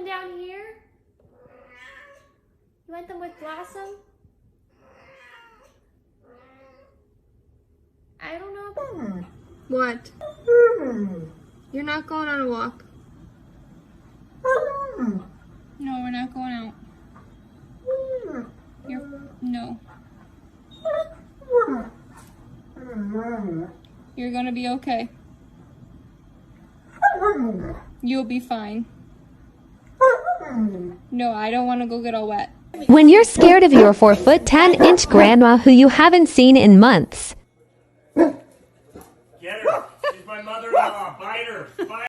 down here? You want them with Blossom? I don't know. What? You're not going on a walk. No, we're not going out. No. You're gonna be okay. You'll be fine. No, I don't want to go get all wet. When you're scared of your 4'10" grandma who you haven't seen in months. Get her. She's my mother-in-law. Bite her. Bite